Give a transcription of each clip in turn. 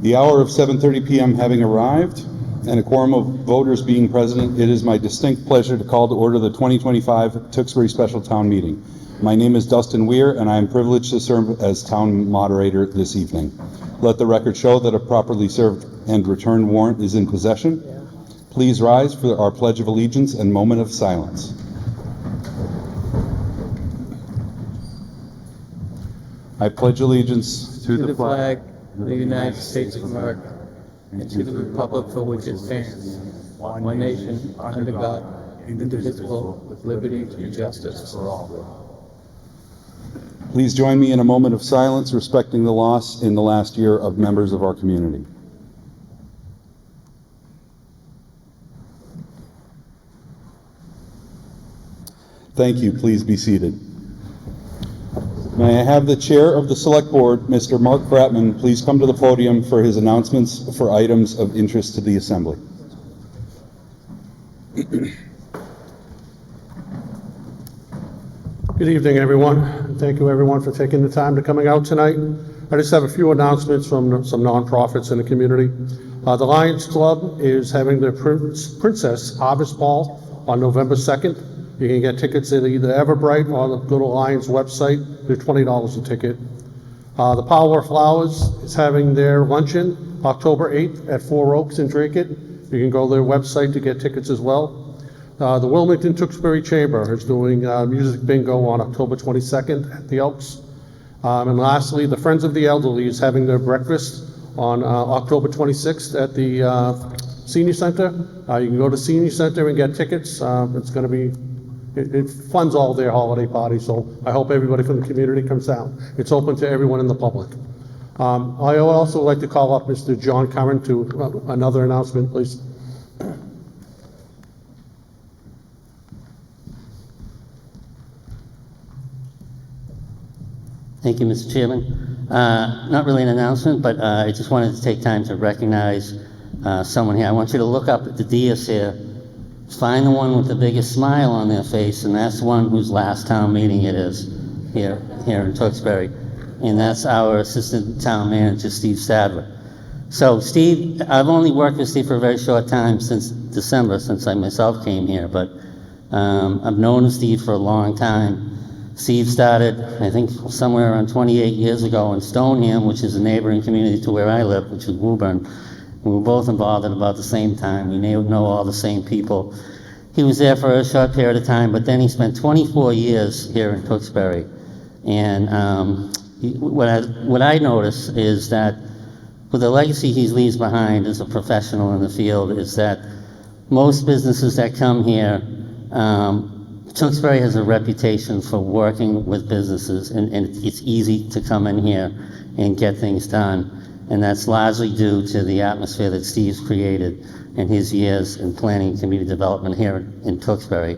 The hour of 7:30 p.m. having arrived and a quorum of voters being present, it is my distinct pleasure to call to order the 2025 Tewksbury Special Town Meeting. My name is Dustin Weir, and I am privileged to serve as town moderator this evening. Let the record show that a properly served and returned warrant is in possession. Please rise for our Pledge of Allegiance and moment of silence. I pledge allegiance to the flag of the United States of America, and to the republic for which it stands, one nation, under God, indivisible, with liberty and justice for all. Please join me in a moment of silence respecting the loss in the last year of members of our community. Thank you. Please be seated. May I have the chair of the Select Board, Mr. Mark Bratman, please come to the podium for his announcements for items of interest to the Assembly. Good evening, everyone. Thank you, everyone, for taking the time to coming out tonight. I just have a few announcements from some nonprofits in the community. The Lions Club is having their Princess Harvest Ball on November 2nd. You can get tickets at either Everbright or the Good Lions website. They're $20 a ticket. The Power of Flowers is having their luncheon October 8th at Four Oaks in Dracut. You can go to their website to get tickets as well. The Wilmington Tewksbury Chamber is doing music bingo on October 22nd at the Elks. And lastly, the Friends of the Elderly is having their breakfast on October 26th at the Senior Center. You can go to Senior Center and get tickets. It's going to be, it funds all their holiday parties, so I hope everybody from the community comes down. It's open to everyone in the public. I also like to call up Mr. John Curran to another announcement, please. Thank you, Mr. Chairman. Not really an announcement, but I just wanted to take time to recognize someone here. I want you to look up at the dais here, find the one with the biggest smile on their face, and that's the one whose last town meeting it is here in Tewksbury. And that's our Assistant Town Manager, Steve Sadler. So Steve, I've only worked with Steve for a very short time, since December, since I myself came here, but I've known Steve for a long time. Steve started, I think, somewhere around 28 years ago in Stoneham, which is a neighboring community to where I live, which is Woburn. We were both involved at about the same time. We know all the same people. He was there for a short period of time, but then he spent 24 years here in Tewksbury. And what I notice is that with the legacy he leaves behind as a professional in the field is that most businesses that come here, Tewksbury has a reputation for working with businesses, and it's easy to come in here and get things done. And that's largely due to the atmosphere that Steve's created in his years in planning and community development here in Tewksbury.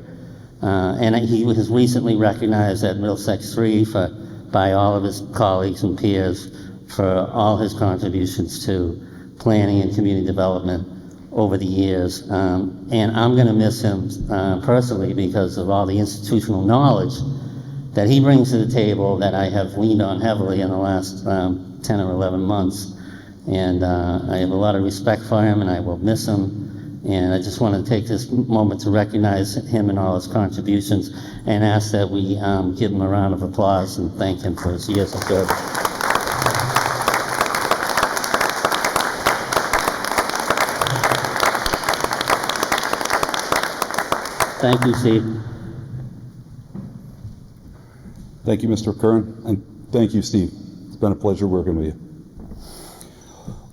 And he was recently recognized at Middlesex 3 by all of his colleagues and peers for all his contributions to planning and community development over the years. And I'm going to miss him personally because of all the institutional knowledge that he brings to the table that I have leaned on heavily in the last 10 or 11 months. And I have a lot of respect for him, and I will miss him. And I just want to take this moment to recognize him and all his contributions and ask that we give him a round of applause and thank him for his years of service. Thank you, Steve. Thank you, Mr. Curran, and thank you, Steve. It's been a pleasure working with you.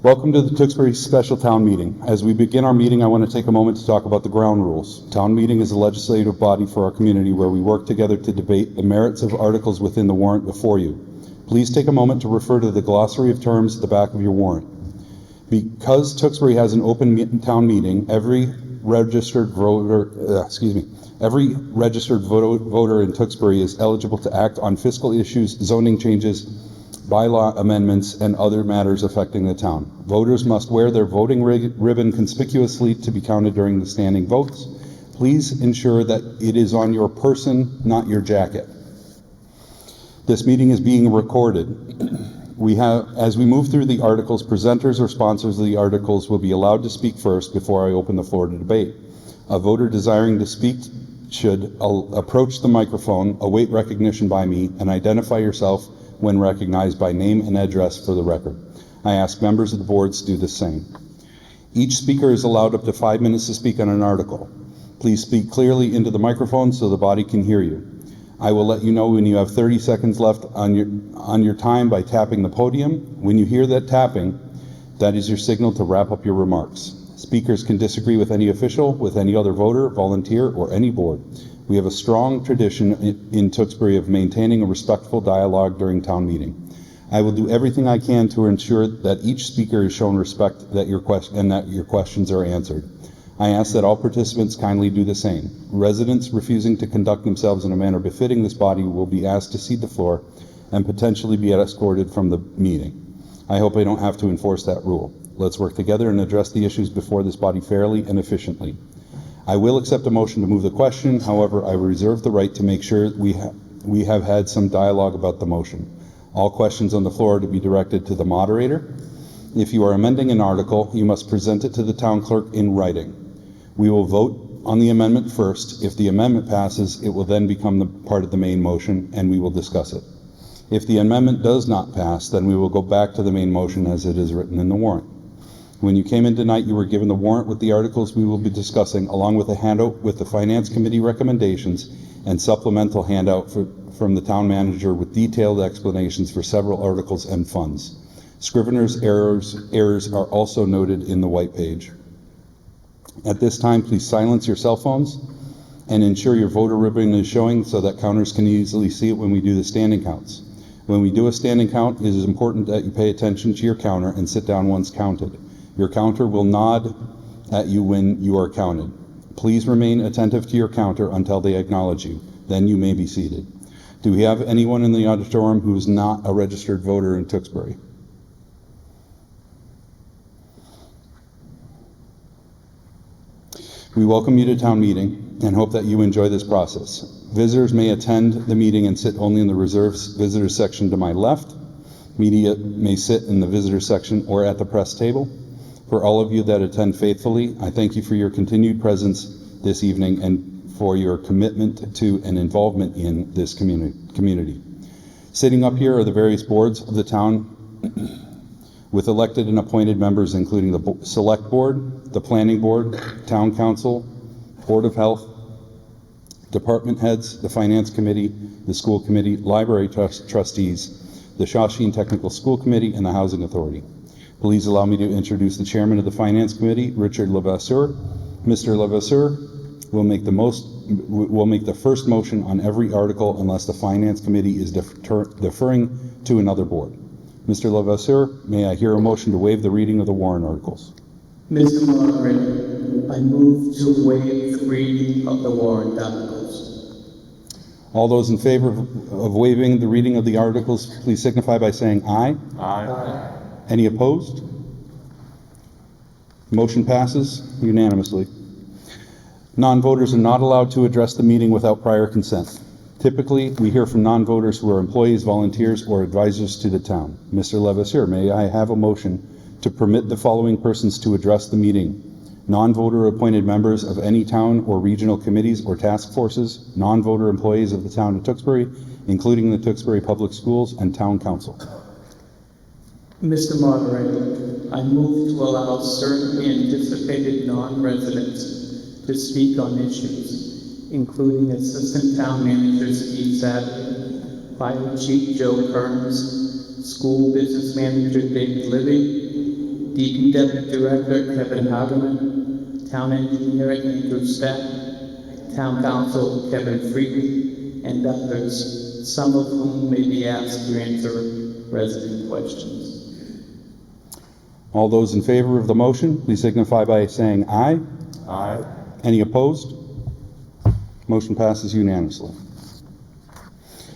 Welcome to the Tewksbury Special Town Meeting. As we begin our meeting, I want to take a moment to talk about the ground rules. Town meeting is a legislative body for our community where we work together to debate the merits of articles within the warrant before you. Please take a moment to refer to the glossary of terms at the back of your warrant. Because Tewksbury has an open town meeting, every registered voter in Tewksbury is eligible to act on fiscal issues, zoning changes, bylaw amendments, and other matters affecting the town. Voters must wear their voting ribbon conspicuously to be counted during the standing votes. Please ensure that it is on your person, not your jacket. This meeting is being recorded. As we move through the articles, presenters or sponsors of the articles will be allowed to speak first before I open the floor to debate. A voter desiring to speak should approach the microphone, await recognition by me, and identify yourself when recognized by name and address for the record. I ask members of the boards to do the same. Each speaker is allowed up to 5 minutes to speak on an article. Please speak clearly into the microphone so the body can hear you. I will let you know when you have 30 seconds left on your time by tapping the podium. When you hear that tapping, that is your signal to wrap up your remarks. Speakers can disagree with any official, with any other voter, volunteer, or any board. We have a strong tradition in Tewksbury of maintaining a respectful dialogue during town meeting. I will do everything I can to ensure that each speaker is shown respect and that your questions are answered. I ask that all participants kindly do the same. Residents refusing to conduct themselves in a manner befitting this body will be asked to cede the floor and potentially be escorted from the meeting. I hope I don't have to enforce that rule. Let's work together and address the issues before this body fairly and efficiently. I will accept a motion to move the question. However, I reserve the right to make sure we have had some dialogue about the motion. All questions on the floor are to be directed to the moderator. If you are amending an article, you must present it to the town clerk in writing. We will vote on the amendment first. If the amendment passes, it will then become part of the main motion, and we will discuss it. If the amendment does not pass, then we will go back to the main motion as it is written in the warrant. When you came in tonight, you were given the warrant with the articles we will be discussing, along with a handout with the Finance Committee recommendations and supplemental handout from the town manager with detailed explanations for several articles and funds. Scrivener's errors are also noted in the white page. At this time, please silence your cell phones and ensure your voter ribbon is showing so that counters can easily see it when we do the standing counts. When we do a standing count, it is important that you pay attention to your counter and sit down once counted. Your counter will nod at you when you are counted. Please remain attentive to your counter until they acknowledge you. Then you may be seated. Do we have anyone in the auditorium who is not a registered voter in Tewksbury? We welcome you to town meeting and hope that you enjoy this process. Visitors may attend the meeting and sit only in the reserved visitors section to my left. Media may sit in the visitors section or at the press table. For all of you that attend faithfully, I thank you for your continued presence this evening and for your commitment to and involvement in this community. Sitting up here are the various boards of the town with elected and appointed members, including the Select Board, the Planning Board, Town Council, Board of Health, department heads, the Finance Committee, the School Committee, Library Trustees, the Shawshene Technical School Committee, and the Housing Authority. Please allow me to introduce the Chairman of the Finance Committee, Richard Levasseur. Mr. Levasseur will make the first motion on every article unless the Finance Committee is deferring to another board. Mr. Levasseur, may I hear a motion to waive the reading of the warrant articles? Mr. Moderator, I move to waive the reading of the warrant articles. All those in favor of waiving the reading of the articles, please signify by saying aye. Aye. Any opposed? Motion passes unanimously. Non-voters are not allowed to address the meeting without prior consent. Typically, we hear from non-voters who are employees, volunteers, or advisors to the town. Mr. Levasseur, may I have a motion to permit the following persons to address the meeting? Non-voter appointed members of any town or regional committees or task forces, non-voter employees of the town of Tewksbury, including the Tewksbury Public Schools and Town Council. Mr. Moderator, I move to allow certain anticipated non-residents to speak on issues, including Assistant Town Manager Steve Sadler, Fire Chief Joe Kearns, School Business Manager David Libby, DPW Director Kevin Hagerman, Town Engineer Andrew Stack, Town Council Kevin Frieden, and others, some of whom may be asked to answer resident questions. All those in favor of the motion, please signify by saying aye. Aye. Any opposed? Motion passes unanimously.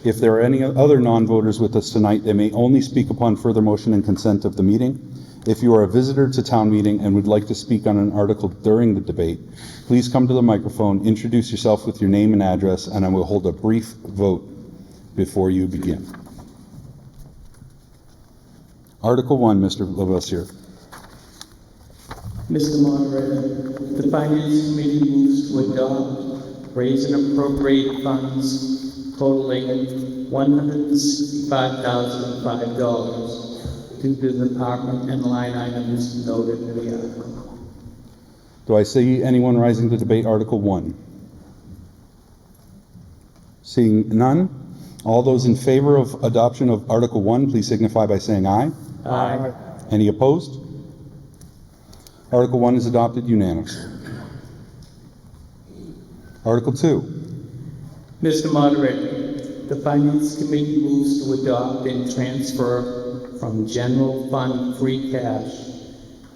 If there are any other non-voters with us tonight, they may only speak upon further motion and consent of the meeting. If you are a visitor to town meeting and would like to speak on an article during the debate, please come to the microphone, introduce yourself with your name and address, and I will hold a brief vote before you begin. Article 1, Mr. Lavasier. Mr. Moderator, the Finance Committee moves to adopt, raise and appropriate funds totaling $165,005 due to the department and line items noted in the article. Do I see anyone rising to debate Article 1? Seeing none, all those in favor of adoption of Article 1, please signify by saying aye. Aye. Any opposed? Article 1 is adopted unanimously. Article 2. Mr. Moderator, the Finance Committee moves to adopt and transfer from general fund free cash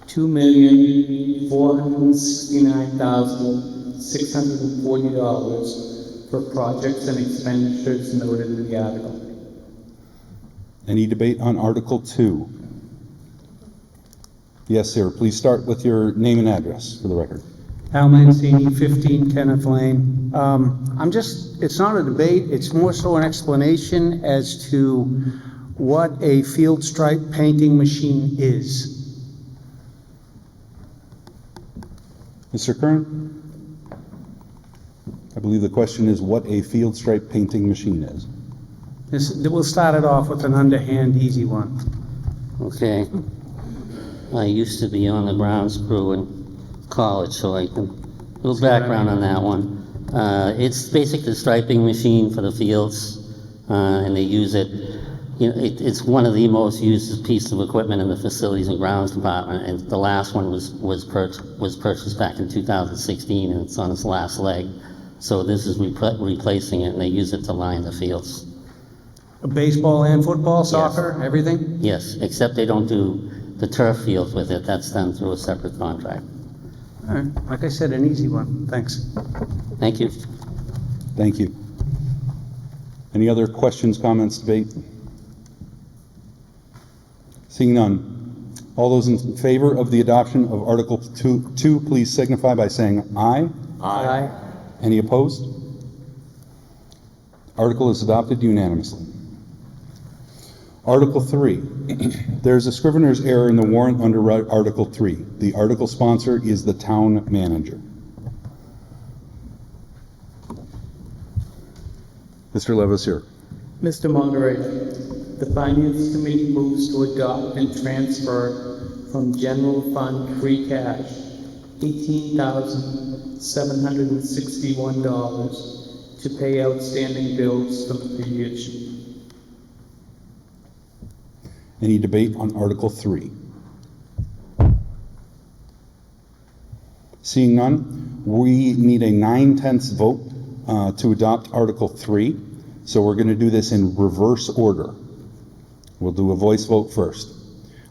$2,469,640 for projects and expenditures noted in the article. Any debate on Article 2? Yes, sir. Please start with your name and address for the record. Al Mancini, 15 Kenneth Lane. It's not a debate, it's more so an explanation as to what a field stripe painting machine is. Mr. Kern? I believe the question is what a field stripe painting machine is. We'll start it off with an underhand, easy one. Okay. I used to be on the grounds crew in college, so a little background on that one. It's basically a striping machine for the fields, and they use it. You know, it's one of the most used pieces of equipment in the Facilities and Grounds Department, and the last one was purchased back in 2016, and it's on its last leg. So this is replacing it, and they use it to line the fields. Baseball and football, soccer, everything? Yes, except they don't do the turf fields with it. That's done through a separate contract. All right, like I said, an easy one, thanks. Thank you. Thank you. Any other questions, comments, debate? Seeing none. All those in favor of the adoption of Article 2, please signify by saying aye. Aye. Any opposed? Article is adopted unanimously. Article 3. There's a scrivener's error in the warrant under Article 3. The article sponsor is the town manager. Mr. Lavasier. Mr. Moderator, the Finance Committee moves to adopt and transfer from general fund free cash $18,761 to pay outstanding bills from the previous year. Any debate on Article 3? Seeing none, we need a 9/10 vote to adopt Article 3. So we're going to do this in reverse order. We'll do a voice vote first.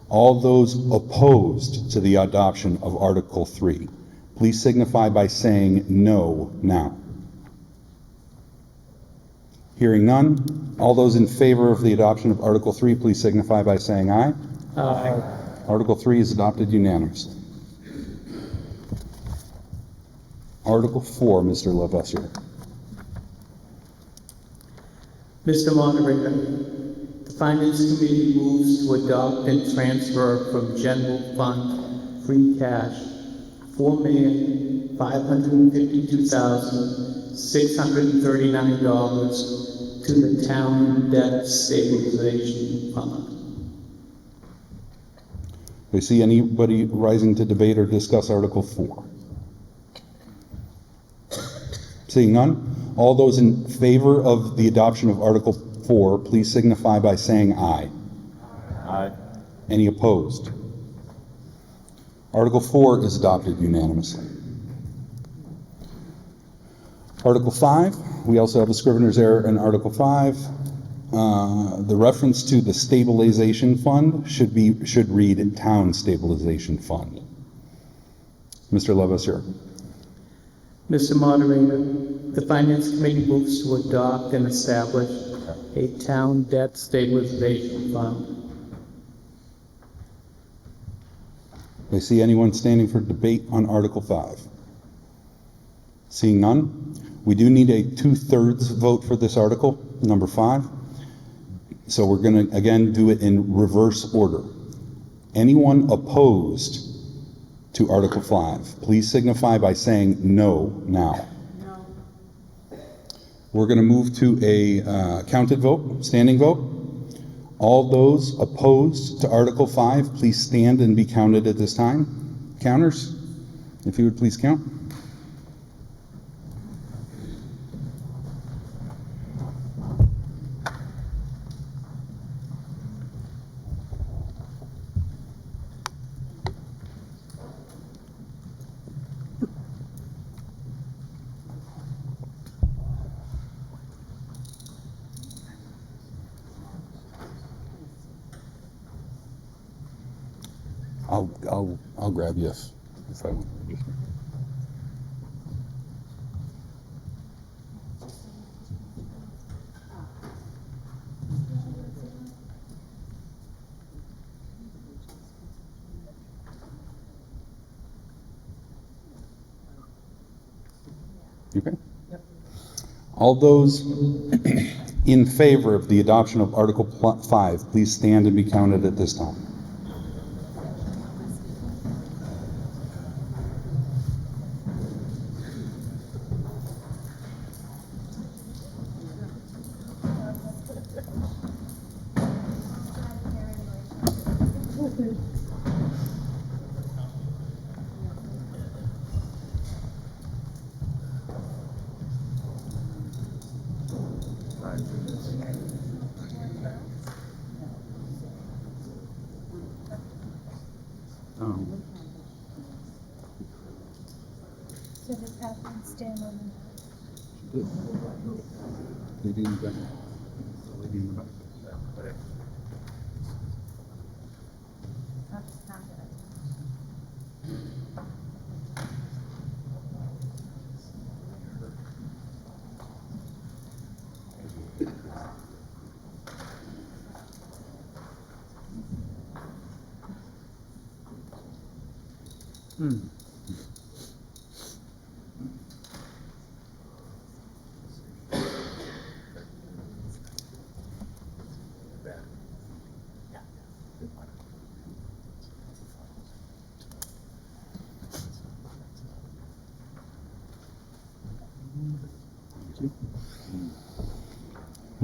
All those opposed to the adoption of Article 3, please signify by saying no now. Hearing none, all those in favor of the adoption of Article 3, please signify by saying aye. Aye. Article 3 is adopted unanimously. Article 4, Mr. Lavasier. Mr. Moderator, the Finance Committee moves to adopt and transfer from general fund free cash $4,552,639 to the town debt stabilization fund. Do I see anybody rising to debate or discuss Article 4? Seeing none, all those in favor of the adoption of Article 4, please signify by saying aye. Aye. Any opposed? Article 4 is adopted unanimously. Article 5, we also have a scrivener's error in Article 5. The reference to the stabilization fund should read town stabilization fund. Mr. Lavasier. Mr. Moderator, the Finance Committee moves to adopt and establish a town debt stabilization fund. Do I see anyone standing for debate on Article 5? Seeing none, we do need a 2/3 vote for this article, number 5. So we're going to, again, do it in reverse order. Anyone opposed to Article 5, please signify by saying no now. We're going to move to a counted vote, standing vote. All those opposed to Article 5, please stand and be counted at this time. Counters, if you would please count. I'll grab you if I want. Okay. All those in favor of the adoption of Article 5, please stand and be counted at this time. So the Catherine stand on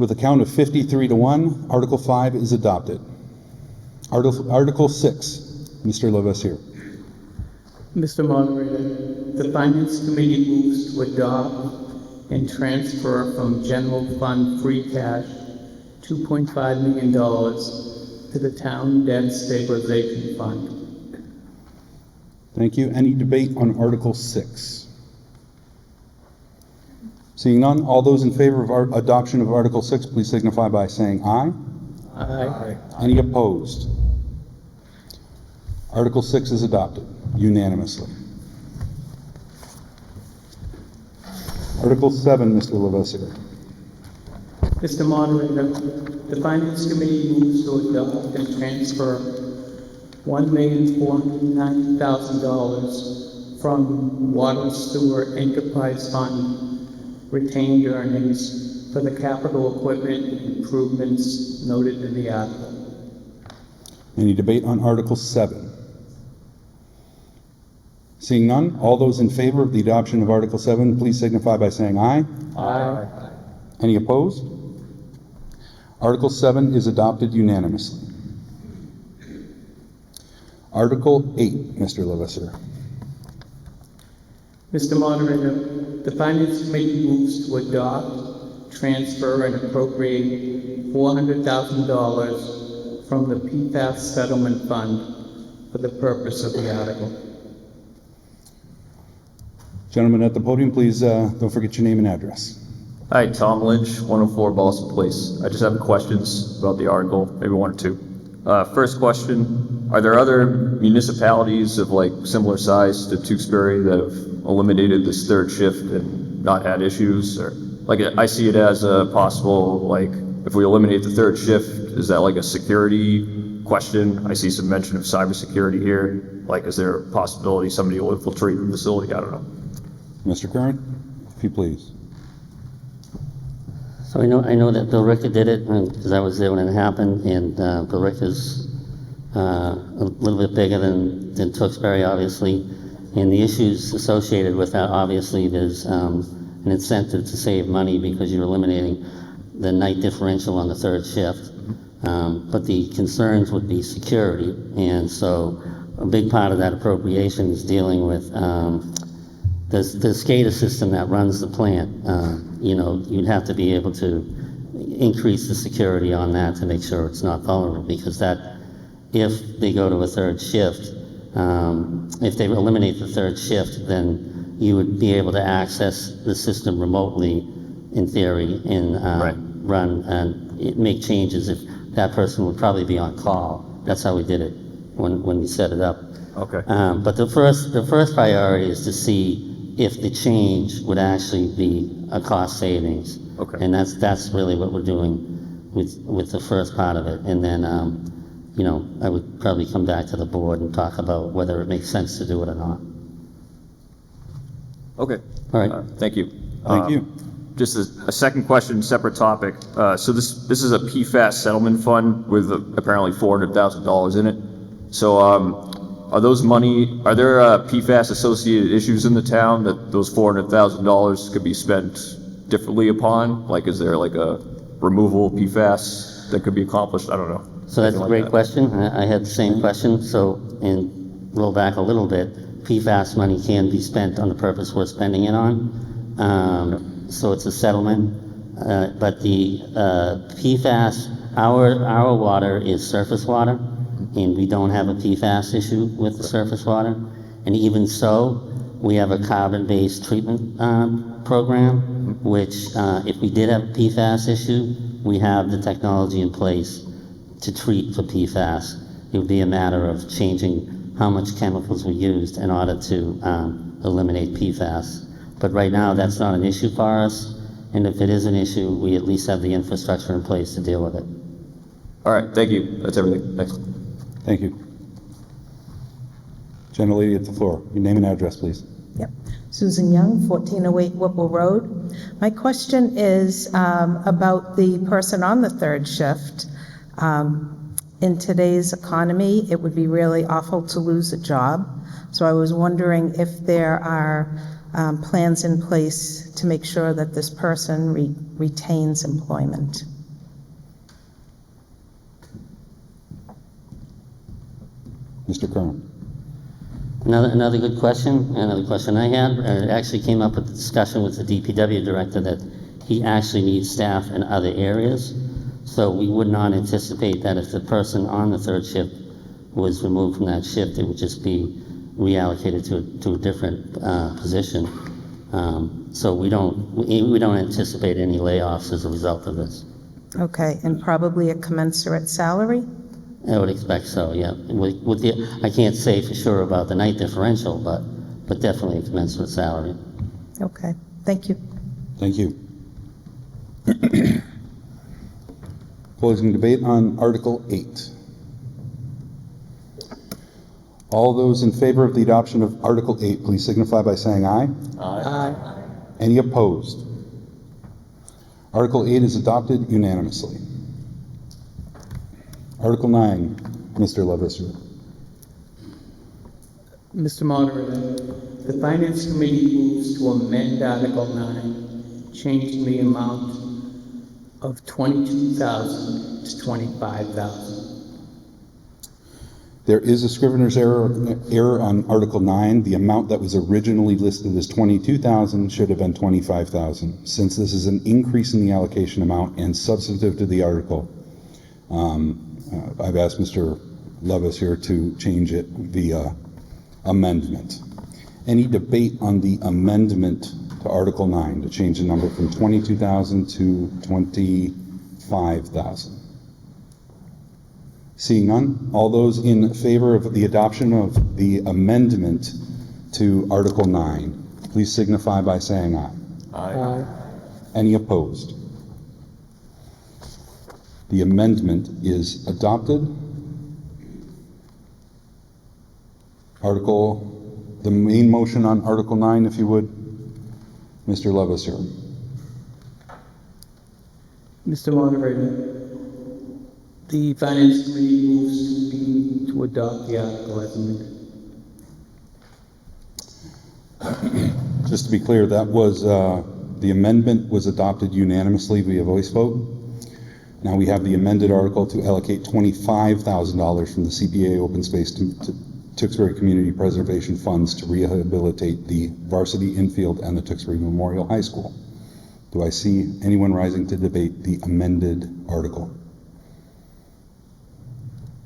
With a count of 53 to 1, Article 5 is adopted. Article 6, Mr. Levasseur. Mr. Moderator, the Finance Committee moves to adopt and transfer from general fund free cash $2.5 million to the Town Debt Stabilization Fund. Thank you. Any debate on Article 6? Seeing none, all those in favor of adoption of Article 6, please signify by saying aye. Aye. Any opposed? Article 6 is adopted unanimously. Article 7, Mr. Levasseur. Mr. Moderator, the Finance Committee moves to adopt and transfer $1,490,000 from Water Sewer Enterprise Fund retained earnings for the capital equipment improvements noted in the article. Any debate on Article 7? Seeing none, all those in favor of the adoption of Article 7, please signify by saying aye. Aye. Any opposed? Article 7 is adopted unanimously. Article 8, Mr. Levasseur. Mr. Moderator, the Finance Committee moves to adopt, transfer, and appropriate $400,000 from the PFAS Settlement Fund for the purpose of the article. Gentlemen at the podium, please don't forget your name and address. Hi, Tom Lynch, 104 Boston Place. I just have questions about the article, maybe one or two. First question, are there other municipalities of like similar size to Tewksbury that have eliminated this third shift and not had issues? Or like I see it as a possible, like if we eliminate the third shift, is that like a security question? I see some mention of cybersecurity here. Like, is there a possibility somebody will infiltrate the facility? I don't know. Mr. Curran, if you please. So I know that Bill Ricker did it, because I was there when it happened, and Bill Ricker's a little bit bigger than Tewksbury, obviously. And the issues associated with that, obviously, there's an incentive to save money because you're eliminating the night differential on the third shift. But the concerns would be security. And so a big part of that appropriation is dealing with the SCADA system that runs the plant. You know, you'd have to be able to increase the security on that to make sure it's not vulnerable, because that, if they go to a third shift, if they eliminate the third shift, then you would be able to access the system remotely, in theory, and Right. run and make changes. If that person would probably be on call. That's how we did it when we set it up. Okay. But the first priority is to see if the change would actually be a cost savings. Okay. And that's really what we're doing with the first part of it. And then, you know, I would probably come back to the board and talk about whether it makes sense to do it or not. Okay. All right. Thank you. Thank you. Just a second question, separate topic. So this is a PFAS settlement fund with apparently $400,000 in it. So are there PFAS associated issues in the town that those $400,000 could be spent differently upon? Like, is there like a removal PFAS that could be accomplished? I don't know. So that's a Anything like great that. question. I had the same question. So, and roll back a little bit, PFAS money can be spent on the purpose we're spending it on. So it's a settlement. But the PFAS, our water is surface water, and we don't have a PFAS issue with the surface water. And even so, we have a carbon-based treatment program, which if we did have a PFAS issue, we have the technology in place to treat for PFAS. It would be a matter of changing how much chemicals we used in order to eliminate PFAS. But right now, that's not an issue for us. And if it is an issue, we at least have the infrastructure in place to deal with it. All right. Thank you. That's everything. Thanks. Thank you. Gentlelady at the floor, your name and address, please. Yep. Susan Young, 1408 Whipple Road. My question is about the person on the third shift. In today's economy, it would be really awful to lose a job. So I was wondering if there are plans in place to make sure that this person retains employment. Mr. Curran. Another good question. Another question I had, it actually came up with the discussion with the DPW director that he actually needs staff in other areas. So we would not anticipate that if the person on the third shift was removed from that shift, it would just be reallocated to a different position. So we don't anticipate any layoffs as a result of this. Okay, and probably a commensurate salary? I would expect so, yeah. I can't say for sure about the night differential, but definitely a commensurate salary. Okay, thank you. Thank you. Closing debate on Article 8. All those in favor of the adoption of Article 8, please signify by saying aye. Aye. Any opposed? Article 8 is adopted unanimously. Article 9, Mr. Levasseur. Mr. Moderator, the Finance Committee moves to amend Article 9, changing the amount of $22,000 to $25,000. There is a scrivener's error on Article 9. The amount that was originally listed as $22,000 should have been $25,000. Since this is an increase in the allocation amount and substantive to the article, I've asked Mr. Levasseur to change it via amendment. Any debate on the amendment to Article 9 to change the number from 22,000 to 25,000? Seeing none, all those in favor of the adoption of the amendment to Article 9, please signify by saying aye. Aye. Any opposed? The amendment is adopted. The main motion on Article 9, if you would, Mr. Levasseur. Mr. Moderator, the Finance Committee moves to adopt the article as amended. Just to be clear, that was, the amendment was adopted unanimously via voice vote. Now we have the amended article to allocate $25,000 from the CPA Open Space to Tewksbury Community Preservation Funds to rehabilitate the varsity infield and the Tewksbury Memorial High School. Do I see anyone rising to debate the amended article?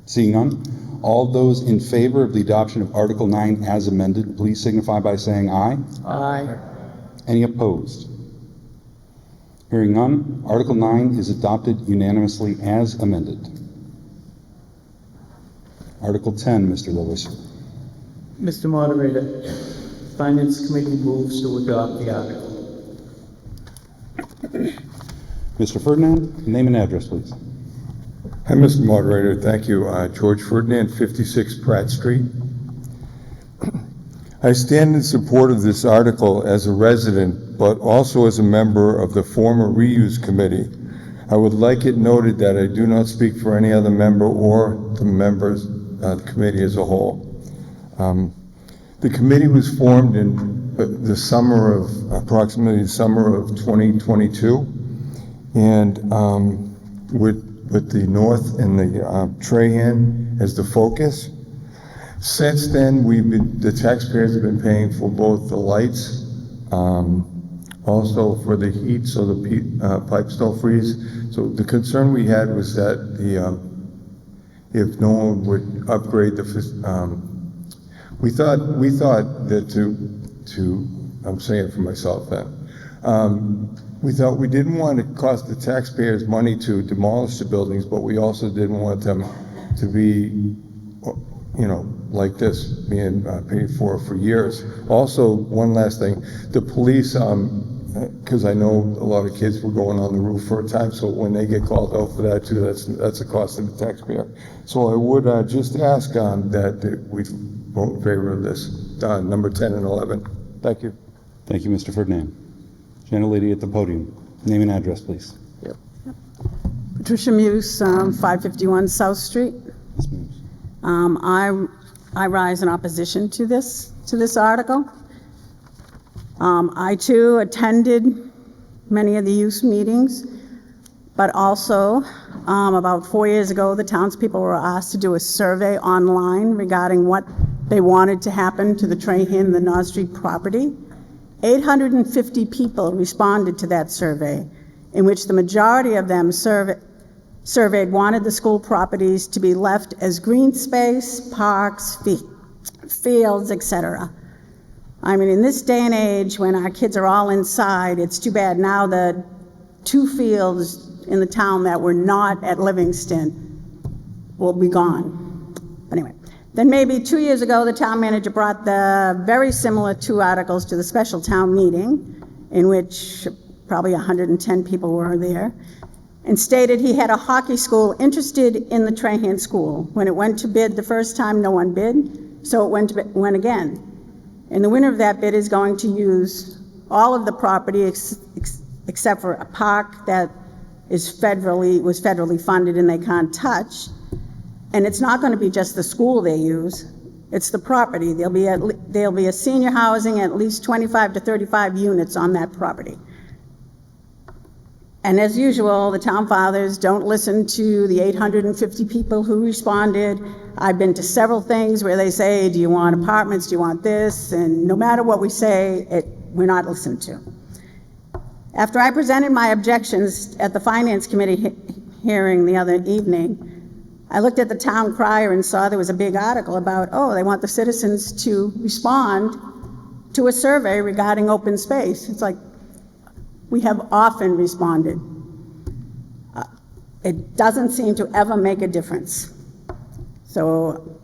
Seeing none, all those in favor of the adoption of Article 9 as amended, please signify by saying aye. Aye. Any opposed? Hearing none, Article 9 is adopted unanimously as amended. Article 10, Mr. Lewis. Mr. Moderator, Finance Committee moves to adopt the article. Mr. Ferdinand, name and address, please. Hi, Mr. Moderator. Thank you. George Ferdinand, 56 Pratt Street. I stand in support of this article as a resident, but also as a member of the former Reuse Committee. I would like it noted that I do not speak for any other member or the members of the committee as a whole. The committee was formed in approximately the summer of 2022, and with the North and the Trahan as the focus. Since then, the taxpayers have been paying for both the lights, also for the heat, so the pipes don't freeze. So the concern we had was that if no one would upgrade we thought that I'm saying it for myself then. We thought we didn't want to cost the taxpayers money to demolish the buildings, but we also didn't want them to be, like this, being paid for years. Also, one last thing, the police, because I know a lot of kids were going on the roof for a time, so when they get called out for that too, that's a cost to the taxpayer. So I would just ask that we vote in favor of this, number 10 and 11. Thank you. Thank you, Mr. Ferdinand. Gentlelady at the podium, name and address, please. Patricia Muse, 551 South Street. Ms. Muse. I rise in opposition to this article. I too attended many of the youth meetings, but also about 4 years ago, the townspeople were asked to do a survey online regarding what they wanted to happen to the Trahan, the North Street property. 850 people responded to that survey, in which the majority of them surveyed wanted the school properties to be left as green space, parks, fields, etc. I mean, in this day and age, when our kids are all inside, it's too bad now the 2 fields in the town that were not at Livingston will be gone. Anyway. Then maybe 2 years ago, the town manager brought the very similar 2 articles to the special town meeting, in which probably 110 people were there, and stated he had a hockey school interested in the Trahan School. When it went to bid the first time, no one bid, so it went again. And the winner of that bid is going to use all of the property except for a park that was federally funded and they can't touch. And it's not going to be just the school they use, it's the property. There'll be a senior housing, at least 25 to 35 units on that property. And as usual, the town fathers don't listen to the 850 people who responded. I've been to several things where they say, do you want apartments, do you want this? And no matter what we say, we're not listened to. After I presented my objections at the Finance Committee hearing the other evening, I looked at the town crier and saw there was a big article about, they want the citizens to respond to a survey regarding open space. It's like, we have often responded. It doesn't seem to ever make a difference. So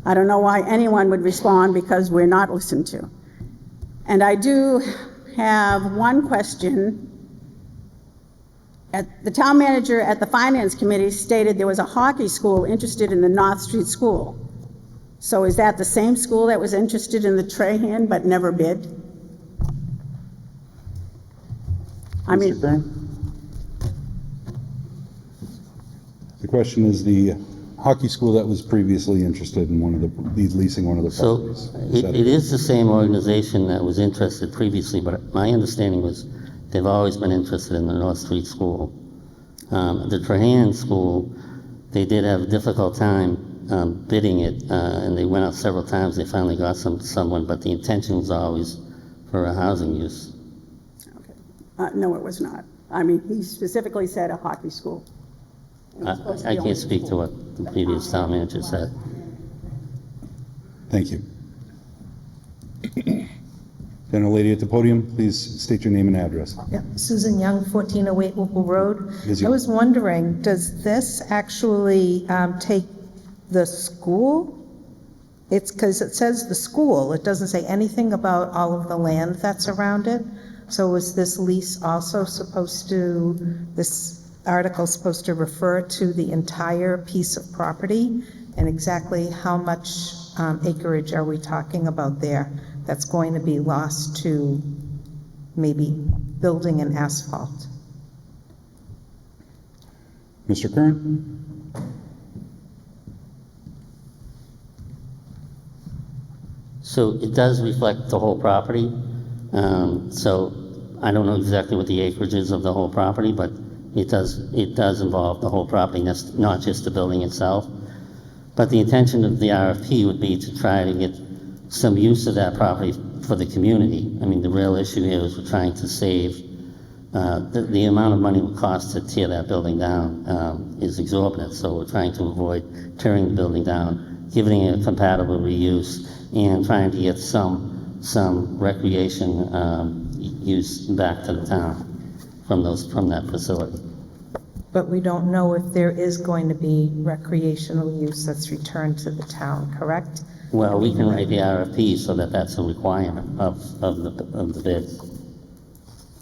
I don't know why anyone would respond, because we're not listened to. And I do have one question. The town manager at the Finance Committee stated there was a hockey school interested in the North Street School. So is that the same school that was interested in the Trahan but never bid? I mean, The question is the hockey school that was previously interested in leasing one of the So properties. Is that it is the same organization that was interested previously, but my understanding was they've always been interested in the North Street School. The Trahan School, they did have a difficult time bidding it, and they went out several times. They finally got someone, but the intention was always for a housing use. No, it was not. I mean, he specifically said a hockey school. It was supposed to I be only can't speak to school. what the previous town manager said. Thank you. Gentlelady at the podium, please state your name and address. Yep, Susan Young, 1408 Whipple Road. Ms. I Young. was wondering, does this actually take the school? It's because it says the school. It doesn't say anything about all of the land that's around it. So is this lease also supposed to, this article supposed to refer to the entire piece of property? And exactly how much acreage are we talking about there that's going to be lost to maybe building and asphalt? Mr. Kern? So it does reflect the whole property. So I don't know exactly what the acreage is of the whole property, but it does involve the whole property, that's not just the building itself. But the intention of the RFP would be to try to get some use of that property for the community. I mean, the real issue here is we're trying to save, the amount of money it would cost to tear that building down is exorbitant. So we're trying to avoid tearing the building down, giving it a compatible reuse, and trying to get some recreation use back to the town from that facility. But we don't know if there is going to be recreational use that's returned to the town, correct? Well, we can write the RFP so that that's a requirement of the bid.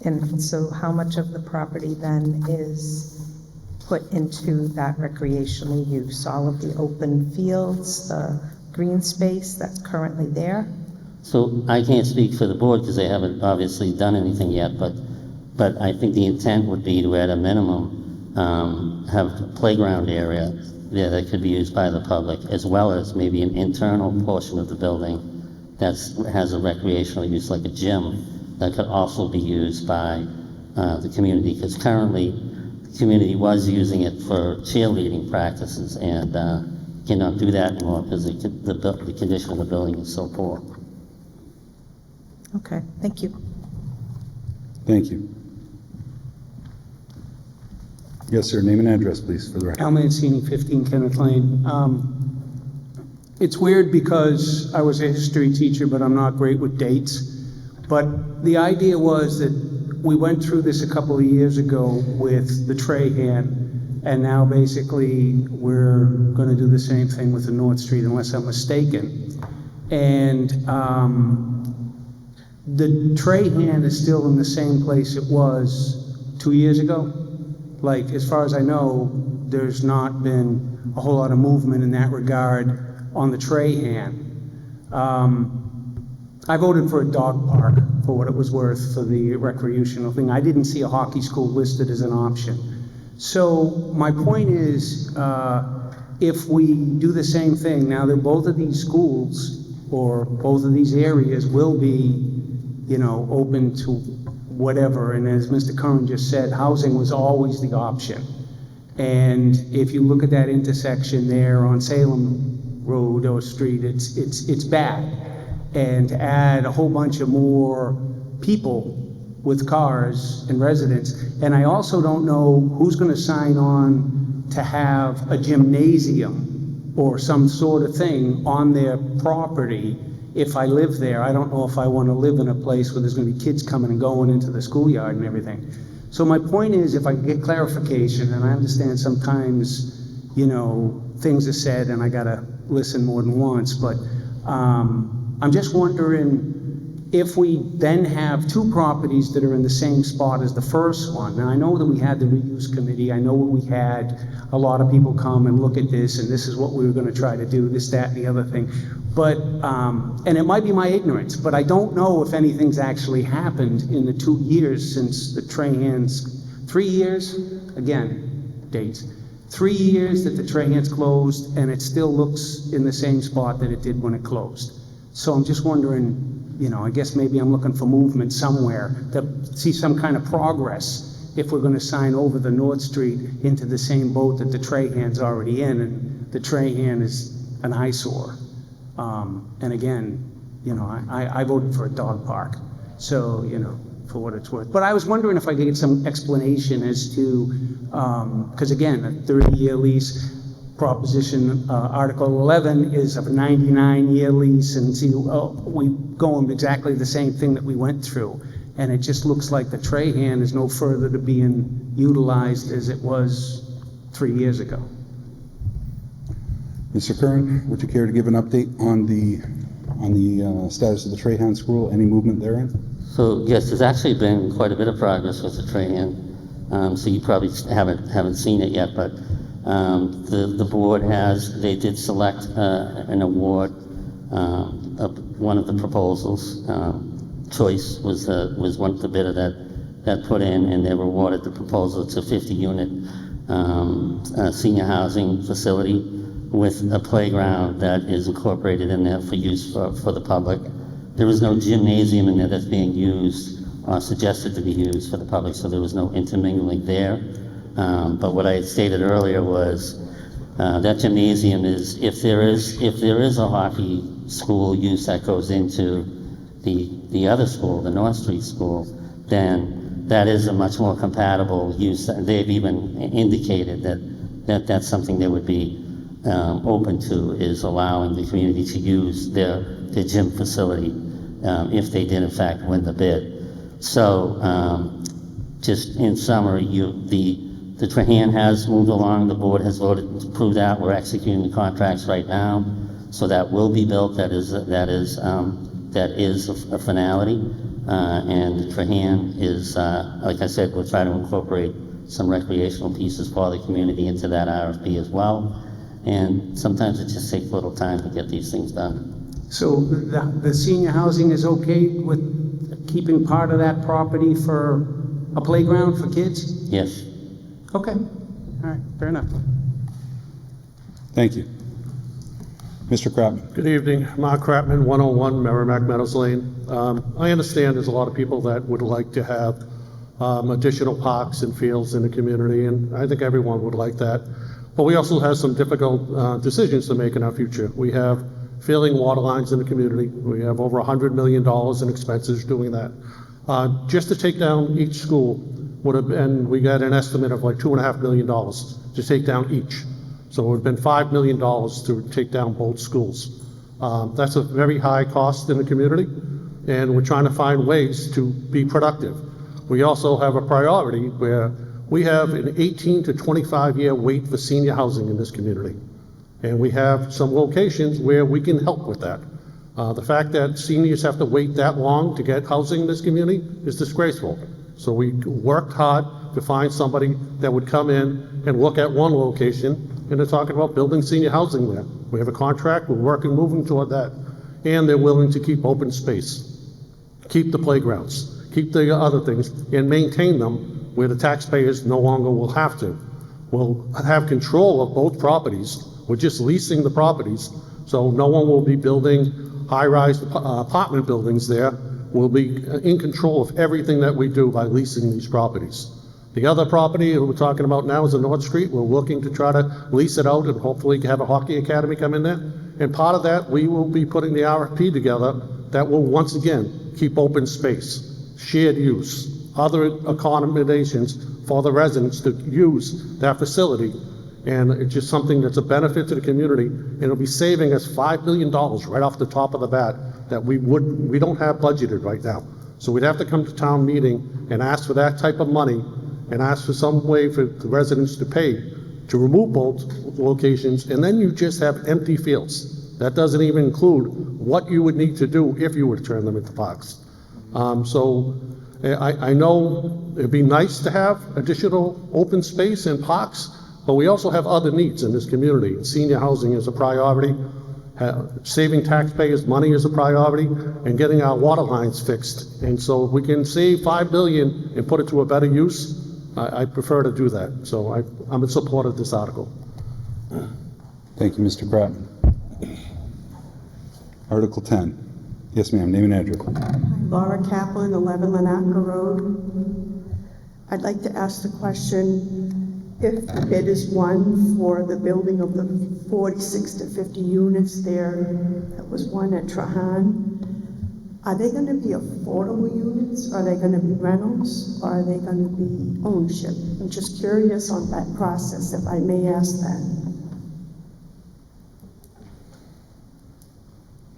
And so how much of the property then is put into that recreational use? All of the open fields, the green space that's currently there? So I can't speak for the board because they haven't obviously done anything yet, but I think the intent would be to, at a minimum, have a playground area there that could be used by the public, as well as maybe an internal portion of the building that has a recreational use, like a gym, that could also be used by the community, because currently the community was using it for cheerleading practices and cannot do that anymore because the condition of the building is so poor. Okay, thank you. Thank you. Yes, sir. Name and address, please, for the record. Al Mancini, 15 Kenneth Lane. It's weird because I was a history teacher, but I'm not great with dates. But the idea was that we went through this a couple of years ago with the Trahan, and now basically we're going to do the same thing with the North Street, unless I'm mistaken. And the Trahan is still in the same place it was 2 years ago. Like, as far as I know, there's not been a whole lot of movement in that regard on the Trahan. I voted for a dog park, for what it was worth, for the recreational thing. I didn't see a hockey school listed as an option. So my point is, if we do the same thing, now that both of these schools, or both of these areas will be, open to whatever, and as Mr. Curran just said, housing was always the option. And if you look at that intersection there on Salem Road or Street, it's bad. And to add a whole bunch of more people with cars and residents, and I also don't know who's going to sign on to have a gymnasium or some sort of thing on their property. If I live there, I don't know if I want to live in a place where there's going to be kids coming and going into the schoolyard and everything. So my point is, if I can get clarification, and I understand sometimes, things are said and I got to listen more than once, but I'm just wondering if we then have two properties that are in the same spot as the first one. And I know that we had the reuse committee. I know we had a lot of people come and look at this, and this is what we were going to try to do, this, that, and the other thing. But, and it might be my ignorance, but I don't know if anything's actually happened in the 2 years since the Trahan's, 3 years, again, dates, 3 years that the Trahan's closed, and it still looks in the same spot that it did when it closed. So I'm just wondering, you know, I guess maybe I'm looking for movement somewhere to see some kind of progress if we're gonna sign over the North Street into the same boat that the Trahan's already in, and the Trahan is an eyesore. And again, you know, I voted for a dog park, so, you know, for what it's worth. But I was wondering if I could get some explanation as to, because again, a 30-year lease, Proposition Article 11 is a 99-year lease, and see, we go on exactly the same thing that we went through. And it just looks like the Trahan is no further to being utilized as it was 3 years ago. Mr. Curran, would you care to give an update on the status of the Trahan School? Any movement therein? So yes, there's actually been quite a bit of progress with the Trahan. So you probably haven't seen it yet, but the board they did select an award of one of the proposals. Choice was one of the bidder that put in, and they were awarded the proposal. It's a 50-unit senior housing facility with a playground that is incorporated in there for use for the public. There is no gymnasium in there that's being used or suggested to be used for the public, so there was no intermingling there. But what I had stated earlier was that gymnasium is, if there is a hockey school use that goes into the other school, the North Street School, then that is a much more compatible use. They've even indicated that that's something they would be open to, is allowing the community to use their gym facility if they did in fact win the bid. So just in summary, the Trahan has moved along. The board has voted to approve that. We're executing the contracts right now, so that will be built. That is a finality. And the Trahan is, like I said, we'll try to incorporate some recreational pieces for the community into that RFP as well. And sometimes it just takes a little time to get these things done. So the senior housing is okay with keeping part of that property for a playground for kids? Yes. Okay, all right, fair enough. Thank you. Mr. Kratman. Good evening, Mark Kratman, 101 Merrimack Meadows Lane. I understand there's a lot of people that would like to have additional parks and fields in the community, and I think everyone would like that. But we also have some difficult decisions to make in our future. We have failing water lines in the community. We have over $100 million in expenses doing that. Just to take down each school would have been, we got an estimate of like $2.5 million to take down each. So it would have been $5 million to take down both schools. That's a very high cost in the community, and we're trying to find ways to be productive. We also have a priority where we have an 18 to 25 year wait for senior housing in this community. And we have some locations where we can help with that. The fact that seniors have to wait that long to get housing in this community is disgraceful. So we worked hard to find somebody that would come in and look at one location, and they're talking about building senior housing there. We have a contract, we're working, moving toward that. And they're willing to keep open space, keep the playgrounds, keep the other things, and maintain them where the taxpayers no longer will have to. We'll have control of both properties. We're just leasing the properties, so no one will be building high-rise apartment buildings there. We'll be in control of everything that we do by leasing these properties. The other property that we're talking about now is the North Street. We're looking to try to lease it out and hopefully have a hockey academy come in there. And part of that, we will be putting the RFP together that will once again keep open space, shared use, other accommodations for the residents to use that facility. And it's just something that's a benefit to the community, and it'll be saving us $5 million right off the top of the bat that we don't have budgeted right now. So we'd have to come to town meeting and ask for that type of money and ask for some way for the residents to pay to remove both locations, and then you just have empty fields. That doesn't even include what you would need to do if you were to turn them into parks. So I know it'd be nice to have additional open space and parks, but we also have other needs in this community. Senior housing is a priority, saving taxpayers money is a priority, and getting our water lines fixed. And so if we can save $5 billion and put it to a better use, I prefer to do that, so I'm in support of this article. Thank you, Mr. Kratman. Article 10. Yes, ma'am, name and address. Laura Kaplan, 11 Lanaka Road. I'd like to ask the question, if the bid is won for the building of the 46 to 50 units there, that was one at Trahan, are they going to be affordable units? Are they going to be rentals? Or are they going to be ownership? I'm just curious on that process, if I may ask that.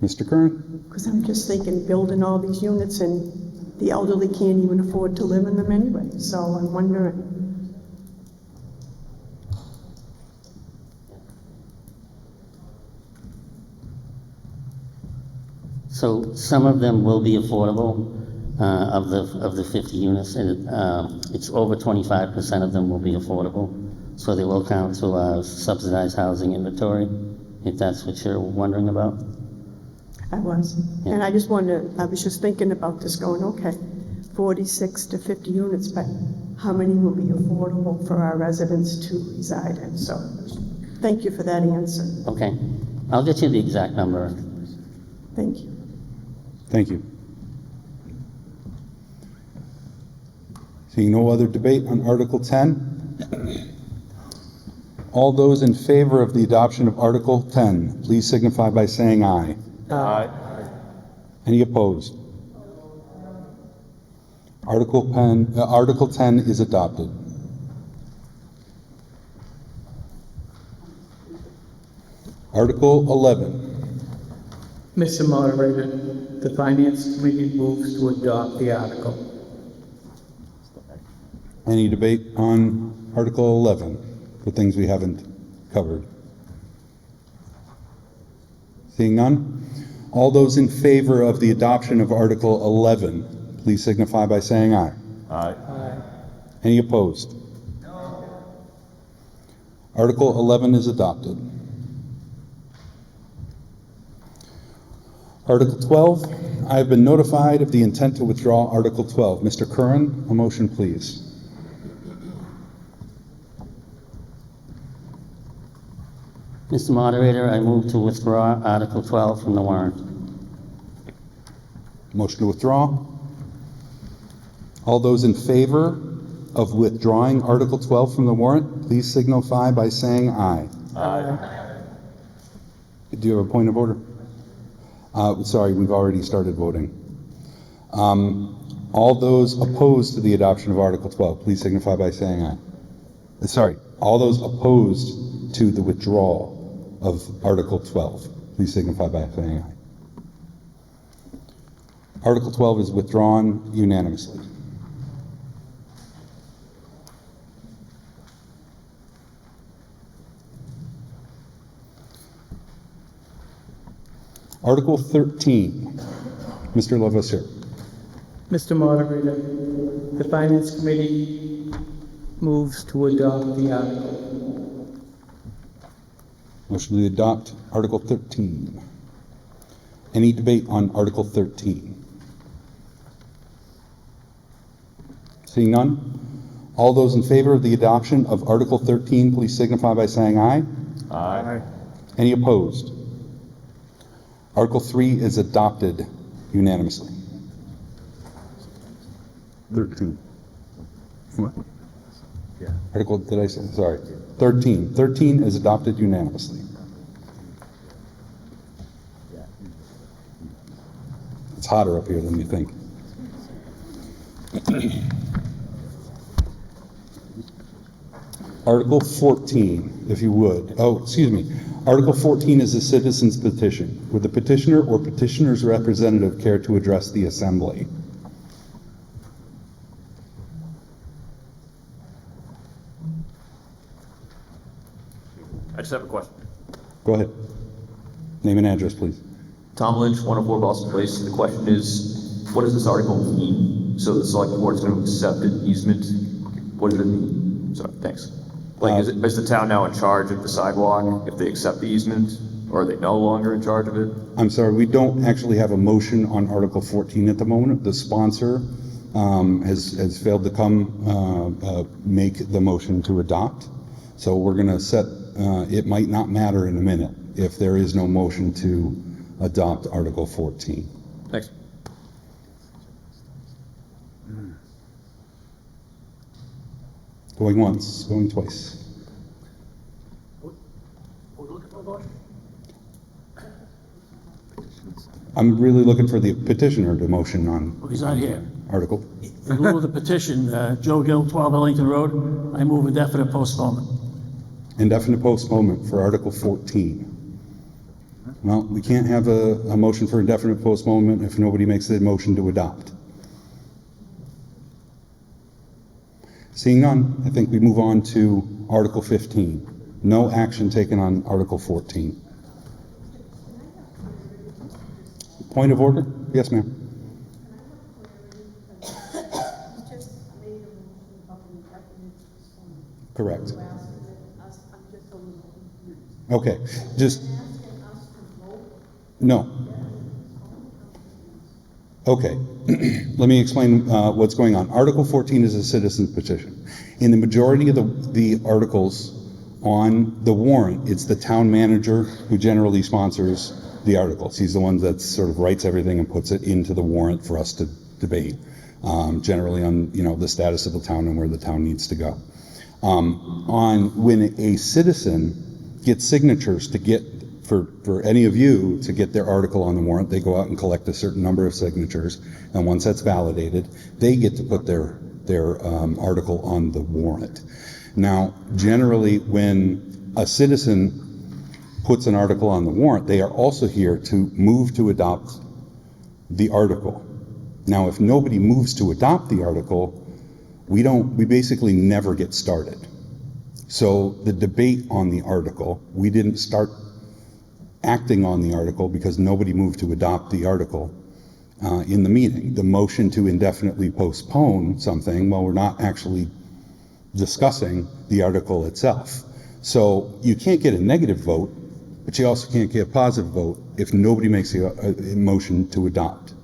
Mr. Curran? Because I'm just thinking, building all these units and the elderly can't even afford to live in them anyway. So I'm wondering. So some of them will be affordable, of the 50 units, and it's over 25% of them will be affordable. So they will count to our subsidized housing inventory, if that's what you're wondering about. I was. Yeah. And I was just thinking about this going, okay, 46 to 50 units, but how many will be affordable for our residents to reside in? So thank you for that answer. Okay, I'll get you the exact number. Thank you. Thank you. Seeing no other debate on Article 10, all those in favor of the adoption of Article 10, please signify by saying aye. Aye. Any opposed? Article 10 is adopted. Article 11. Mr. Moderator, the Finance Committee moves to adopt the article. Any debate on Article 11 for things we haven't covered? Seeing none? All those in favor of the adoption of Article 11, please signify by saying aye. Aye. Any opposed? Article 11 is adopted. Article 12, I have been notified of the intent to withdraw Article 12. Mr. Curran, a motion, please. Mr. Moderator, I move to withdraw Article 12 from the warrant. Motion to withdraw. All those in favor of withdrawing Article 12 from the warrant, please signify by saying aye. Aye. Do you have a point of order? Sorry, we've already started voting. All those opposed to the adoption of Article 12, please signify by saying aye. Sorry, all those opposed to the withdrawal of Article 12, please signify by saying aye. Article 12 is withdrawn unanimously. Article 13. Mr. Lavoisier. Mr. Moderator, the Finance Committee moves to adopt the article. Motion to adopt Article 13. Any debate on Article 13? Seeing none, all those in favor of the adoption of Article 13, please signify by saying aye. Aye. Any opposed? Article 3 is adopted unanimously. 13. What? Yeah. Article, did I say, sorry, 13. 13 is adopted unanimously. It's hotter up here than you think. Article 14, if you would. Oh, excuse me. Article 14 is a citizen's petition. Would the petitioner or petitioner's representative care to address the assembly? I just have a question. Go ahead. Name and address, please. Tom Lynch, 104 Boston Place. The question is, what does this article mean? So the select board is going to accept an easement. What does it mean? Sorry, thanks. Like, is the town now in charge of the sidewalk if they accept the easement, or are they no longer in charge of it? I'm sorry, we don't actually have a motion on Article 14 at the moment. The sponsor has failed to make the motion to adopt. So we're going to set, it might not matter in a minute if there is no motion to adopt Article 14. Thanks. Going once, going twice. I'm really looking for the petitioner to motion on He's not here. article. In lieu of the petition, Joe Gill, 12 Ellington Road, I move indefinite postponement. Indefinite postponement for Article 14. Well, we can't have a motion for indefinite postponement if nobody makes the motion to adopt. Seeing none, I think we move on to Article 15. No action taken on Article 14. Point of order? Yes, ma'am. Correct. Okay, just, no. Okay, let me explain what's going on. Article 14 is a citizen petition. In the majority of the articles on the warrant, it's the town manager who generally sponsors the articles. He's the one that sort of writes everything and puts it into the warrant for us to debate, generally on, the status of the town and where the town needs to go. When a citizen gets signatures to get, for any of you to get their article on the warrant, they go out and collect a certain number of signatures, and once that's validated, they get to put their article on the warrant. Now, generally, when a citizen puts an article on the warrant, they are also here to move to adopt the article. Now, if nobody moves to adopt the article, we basically never get started. So the debate on the article, we didn't start acting on the article because nobody moved to adopt the article in the meeting. The motion to indefinitely postpone something, well, we're not actually discussing the article itself. So you can't get a negative vote, but you also can't get a positive vote if nobody makes a motion to adopt.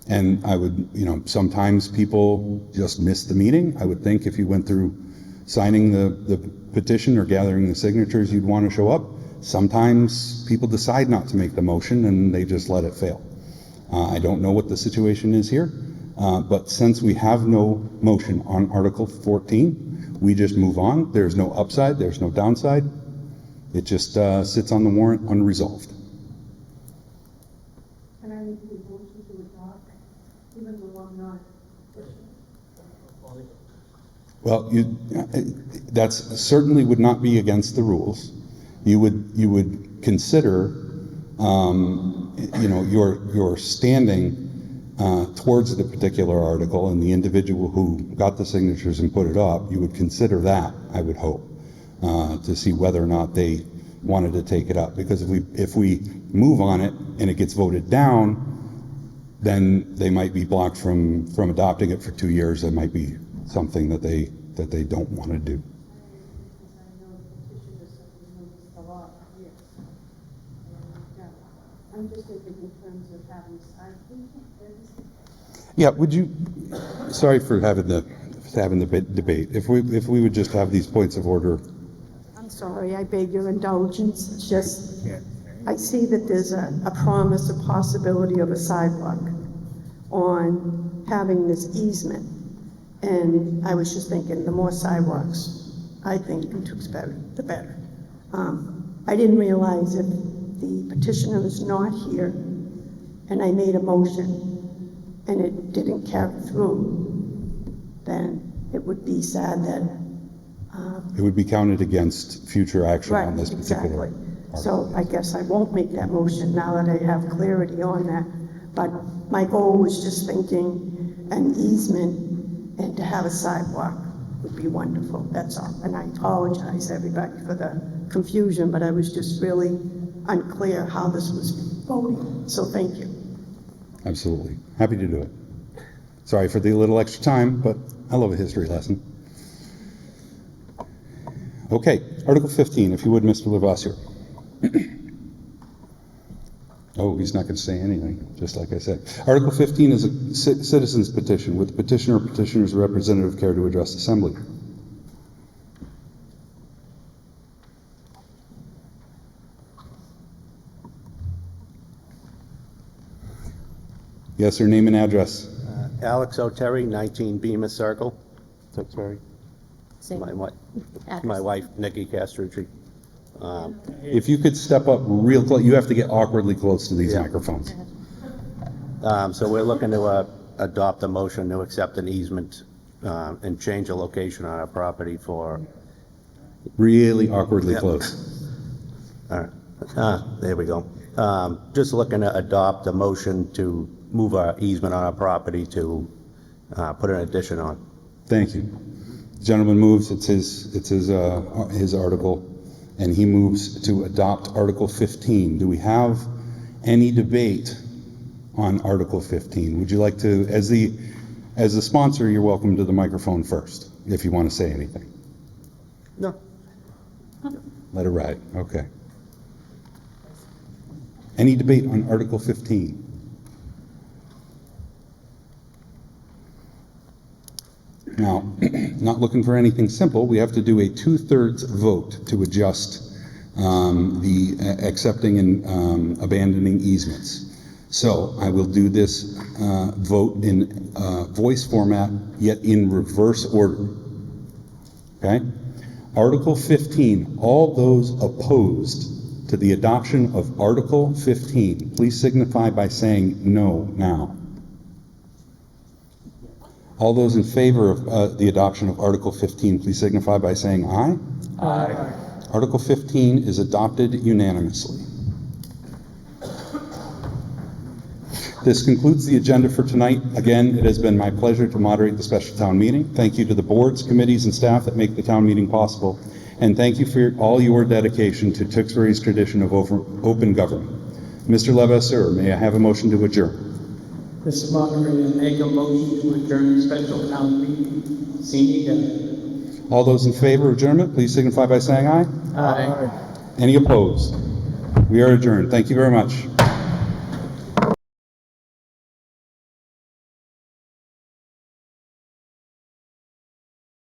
And I would, sometimes people just miss the meeting. I would think if you went through signing the petition or gathering the signatures, you'd want to show up. Sometimes people decide not to make the motion and they just let it fail. I don't know what the situation is here, but since we have no motion on Article 14, we just move on. There's no upside, there's no downside. It just sits on the warrant unresolved. Can I make a motion to adopt, even though I'm not pushing? Well, that's certainly would not be against the rules. You would consider, your standing towards the particular article and the individual who got the signatures and put it up. You would consider that, I would hope, to see whether or not they wanted to take it up. Because if we move on it and it gets voted down, then they might be blocked from adopting it for 2 years. That might be something that they don't want to do. I'm just thinking in terms of having side. Yeah, sorry for having the debate. If we would just have these points of order. I'm sorry, I beg your indulgence. It's just, I see that there's a promise, a possibility of a sidewalk on having this easement. And I was just thinking, the more sidewalks, I think in Tewksbury, the better. I didn't realize if the petitioner is not here and I made a motion and it didn't carry through, then it would be sad that It would be counted against future action on this right, particular. exactly. So I guess I won't make that motion now that I have clarity on that. But my goal was just thinking an easement and to have a sidewalk would be wonderful, that's all. And I apologize, everybody, for the confusion, but I was just really unclear how this was voting. So thank you. Absolutely. Happy to do it. Sorry for the little extra time, but I love a history lesson. Okay, Article 15, if you would, Mr. Lavoisier. Oh, he's not going to say anything, just like I said. Article 15 is a citizen's petition. Would the petitioner or petitioner's representative care to address the assembly? Yes, sir, name and address. Alex O'Terry, 19 Bemis Circle, Tewksbury. My wife, Nikki Castrucci. If you could step up real close, you have to get awkwardly close to these microphones. So we're looking to adopt a motion to accept an easement and change the location on our property for... Really awkwardly close. All right. There we go. Just looking to adopt a motion to move our easement on our property to put an addition on. Thank you. The gentleman moves, it's his article, and he moves to adopt Article 15. Do we have any debate on Article 15? Would you like to, as the sponsor, you're welcome to the microphone first, if you want to say anything. No. Let it ride, okay. Any debate on Article 15? Now, not looking for anything simple, we have to do a 2/3 vote to adjust the accepting and abandoning easements. So I will do this vote in voice format, yet in reverse order. Okay? Article 15, all those opposed to the adoption of Article 15, please signify by saying no now. All those in favor of the adoption of Article 15, please signify by saying aye. Aye. Article 15 is adopted unanimously. This concludes the agenda for tonight. Again, it has been my pleasure to moderate the special town meeting. Thank you to the boards, committees, and staff that make the town meeting possible. And thank you for all your dedication to Tewksbury's tradition of open government. Mr. Levasseur, may I have a motion to adjourn? Mr. Moderator, make a motion to adjourn the special town meeting. Senior Day. All those in favor of adjournment, please signify by saying aye. Aye. Any opposed? We are adjourned. Thank you very much.